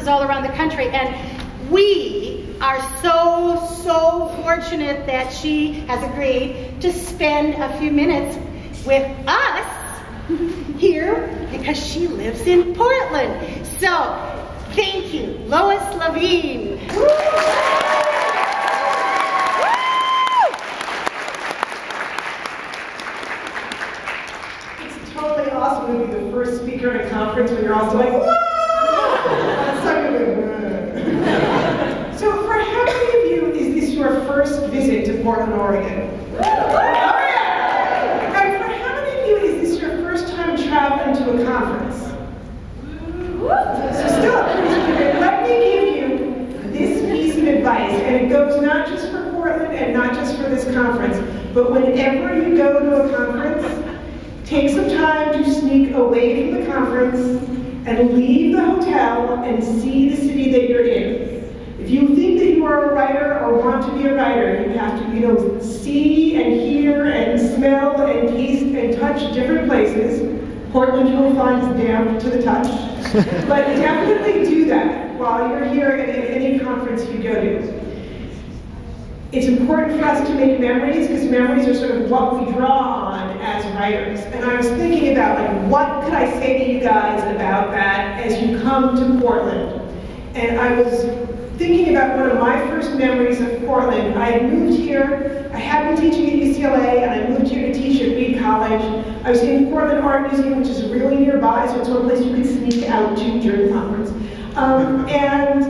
conferences all around the country, and we are so fortunate that she has agreed to spend a few minutes with us here because she lives in Portland. So, thank you, Lois Leveen. It's totally awesome to be the first speaker at a conference when you're also like, whoa! So for how many of you is this your first visit to Portland, Oregon? And for how many of you is this your first time traveling to a conference? So still, let me give you this piece of advice, and it goes not just for Portland and not just for this conference, but whenever you go to a conference, take some time to sneak away from the conference and leave the hotel and see the city that you're in. If you think that you are a writer or want to be a writer, you have to, see and hear and smell and taste and touch different places. Portland you will find is damp to the touch. But definitely do that while you're here at any conference you go to. It's important for us to make memories because memories are sort of what we draw on as writers. And I was thinking about, what could I say to you guys about that as you come to Portland? And I was thinking about one of my first memories of Portland. I had moved here, I had been teaching at UCLA, and I moved here to teach at Reed College. I was in Portland Art Museum, which is really nearby, so it's one place you could sneak out to during the conference. And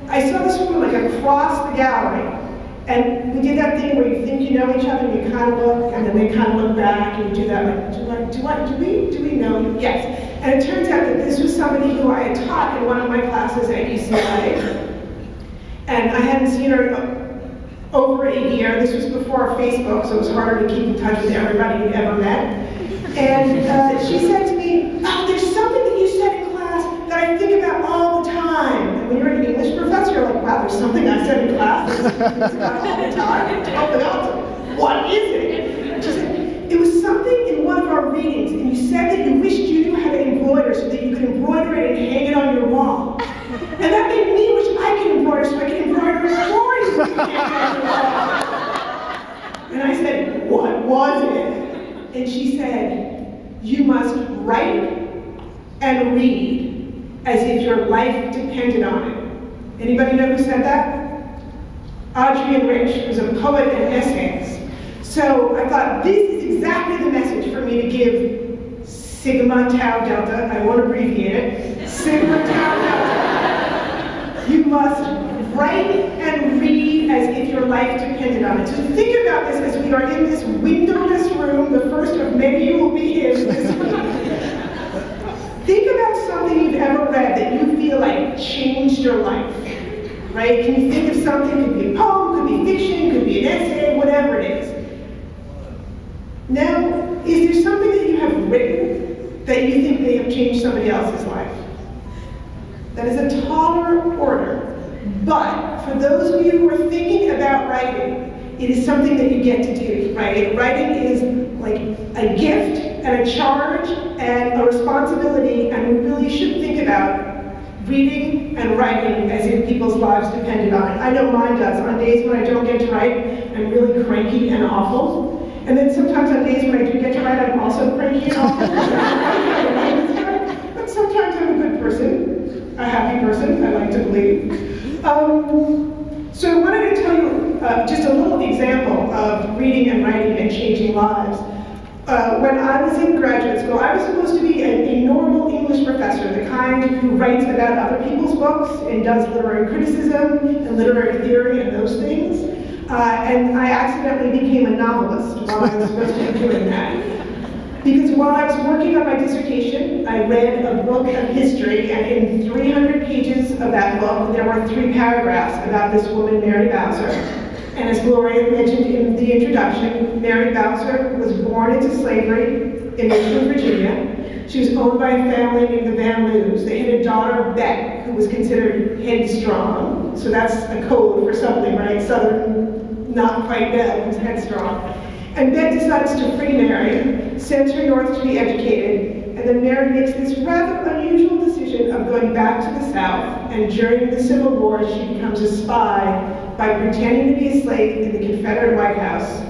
I saw this woman across the gallery. And we did that thing where you think you know each other, and you kind of look, and then they kind of look back, and you do that do we know you? Yes. And it turns out that this was somebody who I had taught in one of my classes at UCLA. And I hadn't seen her over a year. This was before Facebook, so it was harder to keep in touch with everybody you'd ever met. And she said to me, oh, there's something that you said in class that I think about all the time. And when you're an English professor, you're like, wow, there's something I said in class that's about all the time. Totally awesome. What is it? And she said, it was something in one of our readings, and you said that you wished you knew how to embroider so that you could embroider it and hang it on your wall. And that made me wish I could embroider so I could embroider it for you. And I said, what was it? And she said, you must write and read as if your life depended on it. Anybody know who said that? Adrienne Rich, who's a poet and essayist. So I thought, this is exactly the message for me to give Sigma Tau Delta. I won't abbreviate it. Sigma Tau Delta. You must write and read as if your life depended on it. So think about this as we are in this windowless room, the first of many you will be in this week. Think about something you've ever read that you feel like changed your life, right? Can you think of something? It could be a poem, could be fiction, could be an essay, whatever it is. Now, is there something that you have written that you think may have changed somebody else's life? That is a taller order. But for those of you who are thinking about writing, it is something that you get to do, right? Writing is like a gift and a charge and a responsibility, and we really should think about reading and writing as if people's lives depended on it. I know mine does. On days when I don't get to write, I'm really cranky and awful. And then sometimes on days when I do get to write, I'm also cranky and awful. But sometimes I'm a good person, a happy person, I like to believe. So I wanted to tell you just a little example of reading and writing and changing lives. When I was in graduate school, I was supposed to be a normal English professor, the kind who writes about other people's books and does literary criticism and literary theory and those things. And I accidentally became a novelist while I was supposed to be doing that. Because while I was working on my dissertation, I read a book of history, and in 300 pages of that book, there were 3 paragraphs about this woman, Mary Bowser. And as Gloria mentioned in the introduction, Mary Bowser was born into slavery in Richmond, Virginia. She was owned by a family named the Van Loos. They had a daughter, Bet, who was considered headstrong. So that's a code for something, right? Southern, not quite bad, who's headstrong. And Bet decides to free Mary, sends her north to be educated, and then Mary makes this rather unusual decision of going back to the South, and during the Civil War, she becomes a spy by pretending to be a slave in the Confederate White House.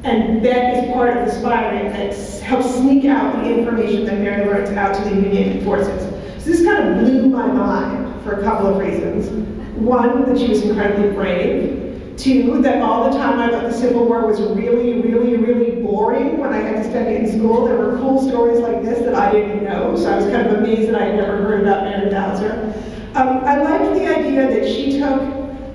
And that is part of the spy ring that helps sneak out the information that Mary learns out to the Union forces. So this kind of blew my mind for a couple of reasons. One, that she was incredibly brave. Two, that all the time I thought the Civil War was really, really, really boring when I had to study it in school. There were cool stories like this that I didn't know, so I was kind of amazed that I had never heard about Mary Bowser. I liked the idea that she took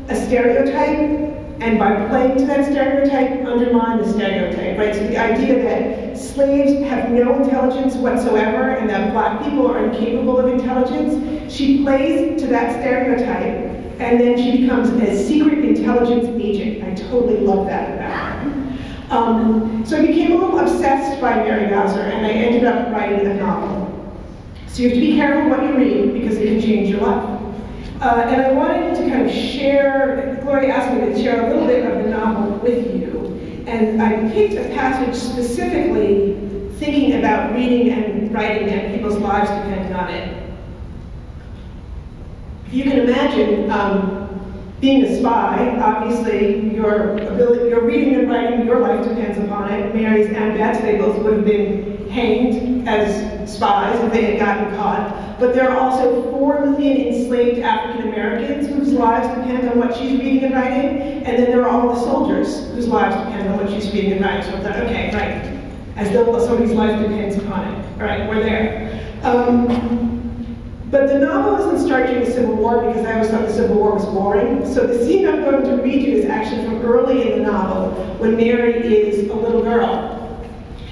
a stereotype, and by playing to that stereotype, undermined the stereotype, right? So the idea that slaves have no intelligence whatsoever and that black people are incapable of intelligence, she plays to that stereotype, and then she becomes a secret intelligence agent. I totally love that about her. So I became a little obsessed by Mary Bowser, and I ended up writing a novel. So you have to be careful what you read, because it can change your life. And I wanted to kind of share, Gloria asked me to share a little bit of the novel with you, and I picked a passage specifically thinking about reading and writing and people's lives depending on it. If you can imagine being a spy, obviously your reading and writing, your life depends upon it. Mary's and Bet's, they both would have been hanged as spies if they had gotten caught. But there are also 4 million enslaved African Americans whose lives depend on what she's reading and writing, and then there are all the soldiers whose lives depend on what she's reading and writing. So I thought, okay, right, as though somebody's life depends upon it. All right, we're there. But the novel doesn't start during the Civil War because I always thought the Civil War was boring. So the scene I'm going to read you is actually from early in the novel when Mary is a little girl.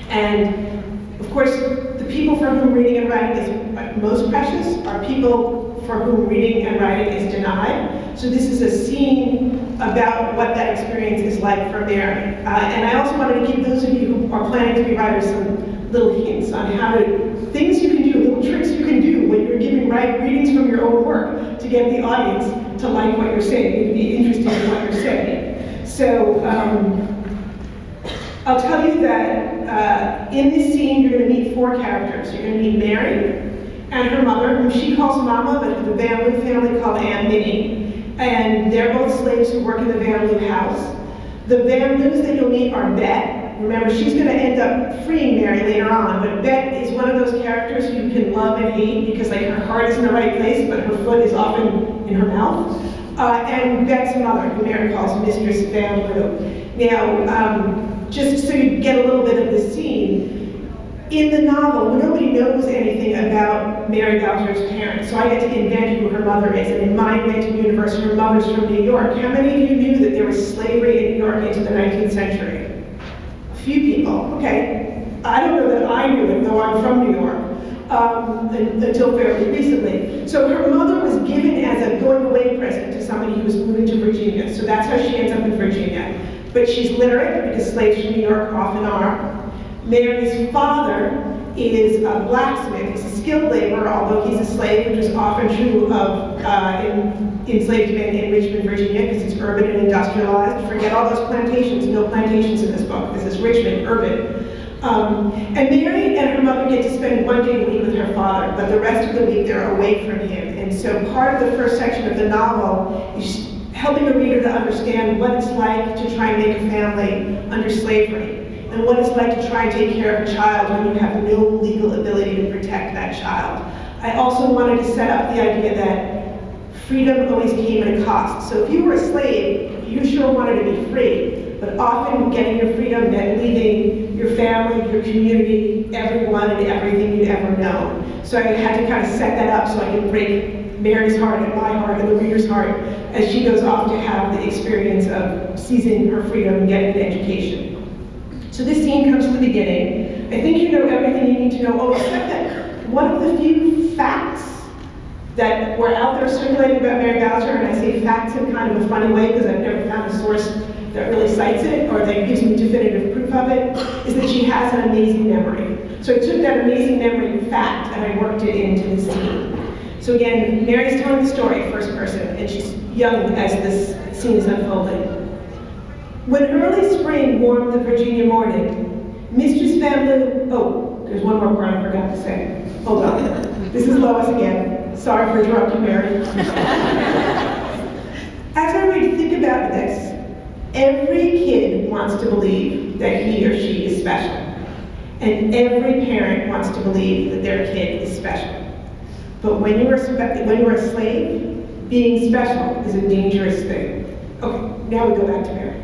And of course, the people for whom reading and writing is most precious are people for whom reading and writing is denied. So this is a scene about what that experience is like for Mary. And I also wanted to give those of you who are planning to be writers some little hints on how to, things you can do, little tricks you can do when you're giving readings from your own work to get the audience to like what you're saying and to be interested in what you're saying. So I'll tell you that in this scene you're going to meet 4 characters. You're going to meet Mary and her mother, whom she calls Mama, but who the Van Loo family called Aunt Minnie. And they're both slaves who work in the Van Loo house. The Van Loos that you'll meet are Bet. Remember, she's going to end up freeing Mary later on, but Bet is one of those characters who you can love and hate because like her heart is in the right place, but her foot is often in her mouth. And Bet's mother, who Mary calls Mistress Van Loo. Now, just so you get a little bit of the scene, in the novel, nobody knows anything about Mary Bowser's parents, so I get to invent who her mother is. And in my invented universe, her mother's from New York. How many of you knew that there was slavery in New York into the 19th century? A few people, okay. I don't know that I knew it, though I'm from New York, until fairly recently. So her mother was given as a going-away present to somebody who was moving to Virginia, so that's how she ends up in Virginia. But she's literate, because slaves from New York often are. Mary's father is a blacksmith. He's a skilled laborer, although he's a slave, which is often true of enslaved men in Richmond, Virginia, because it's urban and industrialized. Forget all those plantations. No plantations in this book. This is Richmond, urban. And Mary and her mother get to spend 1 day a week with her father, but the rest of the week they're away from him. And so part of the first section of the novel is helping the reader to understand what it's like to try and make a family under slavery, and what it's like to try and take care of a child when you have no legal ability to protect that child. I also wanted to set up the idea that freedom always came at a cost. So if you were a slave, you sure wanted to be free, but often getting your freedom meant leaving your family, your community, everyone, and everything you'd ever known. So I had to kind of set that up so I could break Mary's heart and my heart and the reader's heart as she goes off to have the experience of seizing her freedom and getting an education. So this scene comes to the beginning. I think you know everything you need to know, except that one of the few facts that were out there circulating about Mary Bowser, and I say facts in kind of a funny way because I've never found a source that really cites it or that gives me definitive proof of it, is that she has an amazing memory. So I took that amazing memory fact and I worked it into the scene. So again, Mary's telling the story first person, and she's young as this scene is unfolding. When early spring warmed the Virginia morning, Mistress Van Loo, there's one more part I forgot to say. Hold on. This is Lois again. Sorry for interrupting Mary. As I really think about this, every kid wants to believe that he or she is special. And every parent wants to believe that their kid is special. But when you're a slave, being special is a dangerous thing. Okay, now we go back to Mary.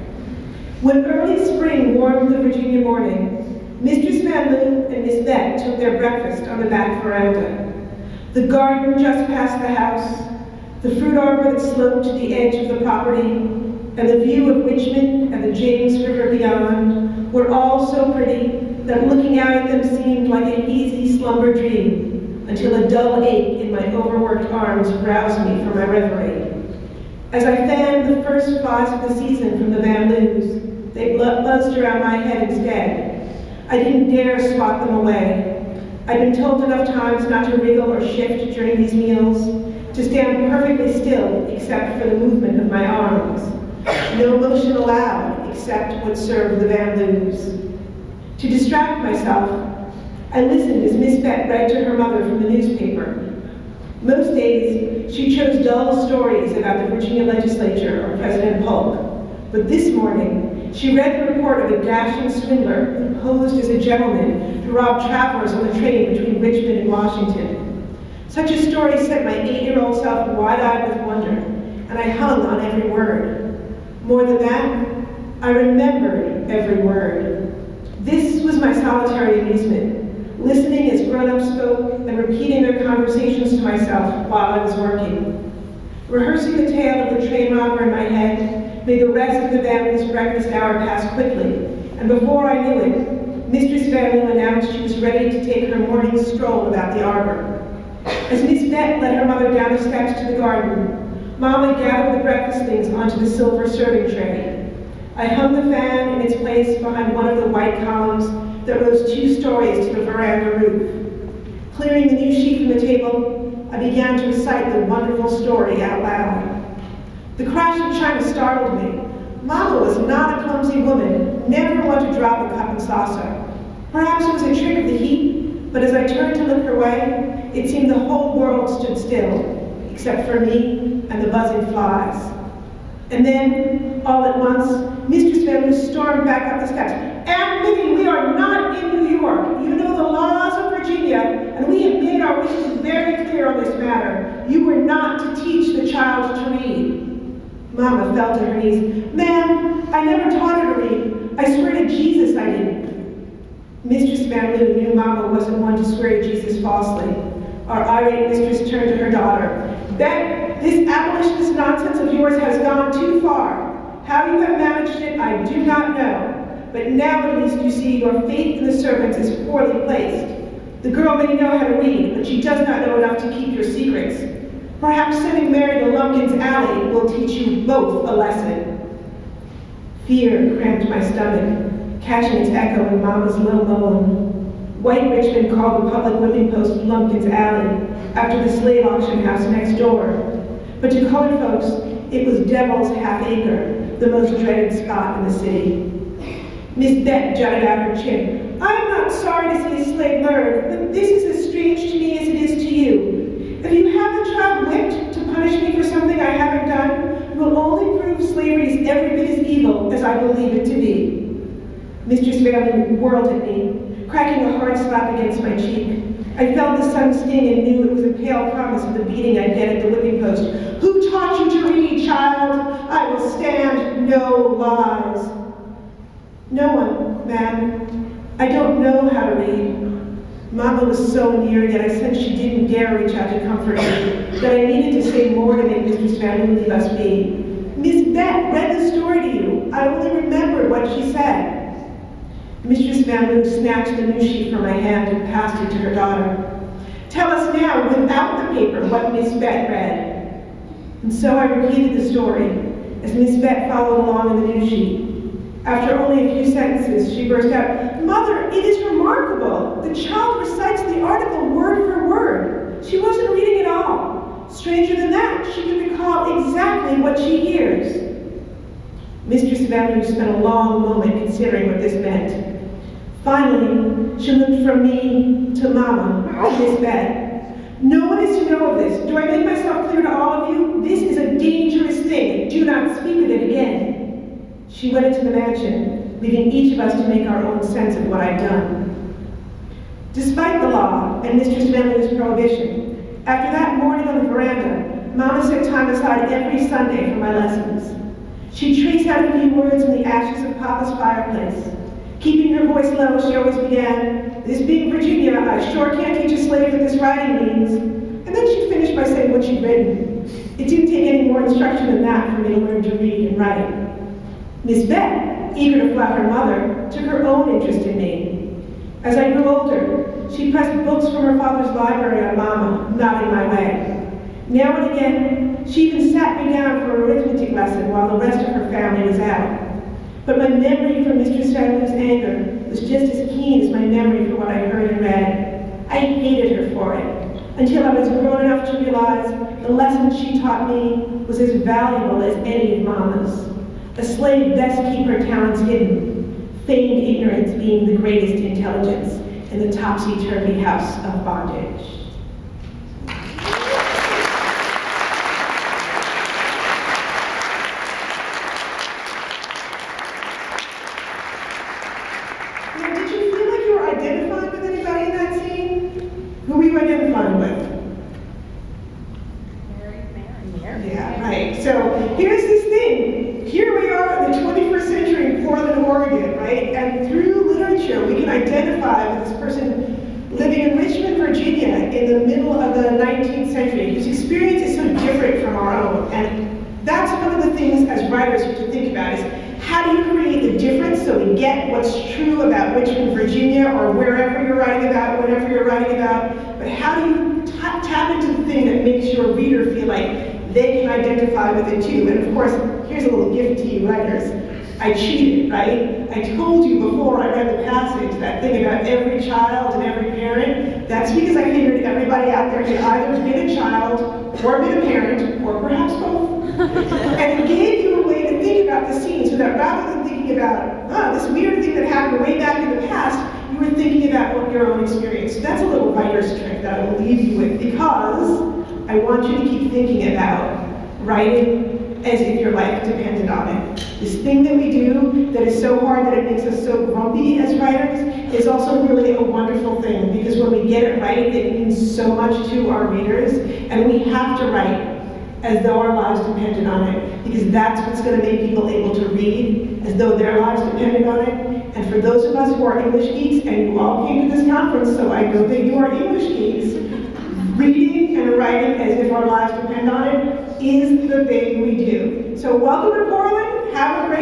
When early spring warmed the Virginia morning, Mistress Van Loon and Miss Bet took their breakfast on the back veranda. The garden just past the house, the fruit arbor that sloped to the edge of the property, and the view of Richmond and the James River beyond were all so pretty that looking out at them seemed like an easy slumber dream, until a dull ache in my overworked arms roused me from my reverie. As I fanned the first flies of the season from the bamboos, they buzzed around my head instead. I didn't dare swat them away. I'd been told enough times not to wriggle or shift during these meals, to stand perfectly still except for the movement of my arms. No motion allowed except what served the bamboos. To distract myself, I listened as Miss Bet read to her mother from the newspaper. Most days, she chose dull stories about the Virginia legislature or President Polk. But this morning, she read the report of a dashing swindler who posed as a gentleman to rob travelers on the train between Richmond and Washington. Such a story set my 8-year-old self wide-eyed with wonder, and I hung on every word. More than that, I remembered every word. This was my solitary amusement, listening as grown-ups spoke and repeating their conversations to myself while I was working. Rehearsing the tale of the train robber in my head made the rest of the family's breakfast hour pass quickly, and before I knew it, Mistress Van Loon announced she was ready to take her morning stroll about the arbor. As Miss Bet led her mother down the steps to the garden, Mama gathered the breakfast things onto the silver serving tray. I hung the fan in its place behind one of the white columns that rose 2 stories to the veranda roof. Clearing the new sheet from the table, I began to recite the wonderful story out loud. The crash of china startled me. Mama was not a clumsy woman, never one to drop a cup and saucer. Perhaps it was a trick of the heat, but as I turned to look her way, it seemed the whole world stood still, except for me and the buzzing flies. And then, all at once, Mistress Van Loon stormed back up the steps. Aunt Minnie, we are not in New York. You know the laws of Virginia, and we have made our wishes very clear on this matter. You were not to teach the child to read. Mama fell to her knees. Ma'am, I never taught her to read. I swear to Jesus I didn't. Mistress Van Loon knew Mama wasn't one to swear to Jesus falsely. Our irate mistress turned to her daughter. Bet, this abolitionist nonsense of yours has gone too far. How you have managed it, I do not know. But now at least you see your faith in the servants is poorly placed. The girl may know how to read, but she does not know enough to keep your secrets. Perhaps sending Mary to Lumpkin's Alley will teach you both a lesson. Fear cramped my stomach, catching its echo in Mama's low moan. White Richmond called the public whipping post Lumpkin's Alley, after the slave auction house next door. But to colored folks, it was Devil's Half Acre, the most dreaded spot in the city. Miss Bet jutted out her chin. I am not sorry to see a slave murdered, but this is as strange to me as it is to you. If you have the child whipped to punish me for something I haven't done, it will only prove slavery is every bit as evil as I believe it to be. Mistress Van Loon whirled at me, cracking a hard slap against my cheek. I felt the sun sting and knew it was a pale promise of the beating I'd get at the whipping post. Who taught you to read, child? I will stand no lies. No one, ma'am. I don't know how to read. Mama was so near, yet I sensed she didn't dare reach out to comfort me, that I needed to say more to make Mistress Van Loon leave us be. Miss Bet read the story to you. I only remembered what she said. Mistress Van Loon snatched the news sheet from my hand and passed it to her daughter. Tell us now, without the paper, what Miss Bet read. And so I repeated the story, as Miss Bet followed along in the news sheet. After only a few sentences, she burst out, Mother, it is remarkable. The child recites the article word for word. She wasn't reading at all. Stranger than that, she can recall exactly what she hears. Mistress Van Loon spent a long moment considering what this meant. Finally, she looked from me to Mama, to Miss Beth. No one is to know of this. Do I make myself clear to all of you? This is a dangerous thing. Do not speak of it again. She went into the mansion, leaving each of us to make our own sense of what I'd done. Despite the law and Mistress Manley's prohibition, after that morning on the veranda, Mama set time aside every Sunday for my lessons. She'd trace out a few words in the ashes of Papa's fireplace. Keeping her voice low, she always began, "This being Virginia, I sure can't teach a slave what this writing means." And then she'd finish by saying what she'd written. It didn't take any more instruction than that for me to learn to read and write. Miss Beth, eager to flatter her mother, took her own interest in me. As I grew older, she pressed books from her father's library on Mama, nodding my way. Now and again, she even sat me down for an arithmetic lesson while the rest of her family was out. But my memory for Mistress Manley's anger was just as keen as my memory for what I heard and read. I hated her for it, until I was grown enough to realize the lesson she taught me was as valuable as any of Mama's. A slave best keep her talents hidden, feigned ignorance being the greatest intelligence in the topsy-turvy house of bondage. Now, did you feel like you were identifying with anybody in that scene? Who were you identifying with? Mary. Yeah, right. So here's this thing. Here we are in the 21st century in Portland, Oregon, right? And through literature, we can identify with this person living in Richmond, Virginia in the middle of the 19th century, whose experience is so different from our own. And that's one of the things as writers we have to think about is how do you create the difference so we get what's true about Richmond, Virginia, or wherever you're writing about, whatever you're writing about, but how do you tap into the thing that makes your reader feel like they can identify with it too? And of course, here's a little gift to you writers. I cheated, right? I told you before I read the passage, that thing about every child and every parent. That's because I figured everybody out there had either been a child, or been a parent, or perhaps both. And it gave you a way to think about the scene, so that rather than thinking about, this weird thing that happened way back in the past, you were thinking about your own experience. So that's a little writer's trick that I will leave you with, because I want you to keep thinking about writing as if your life depended on it. This thing that we do that is so hard that it makes us so grumpy as writers is also really a wonderful thing, because when we get it right, it means so much to our readers, and we have to write as though our lives depended on it, because that's what's going to make people able to read as though their lives depended on it. And for those of us who are English geeks, and you all came to this conference, so I know that you are English geeks, reading and writing as if our lives depend on it is the thing we do. So welcome to Portland. Have a great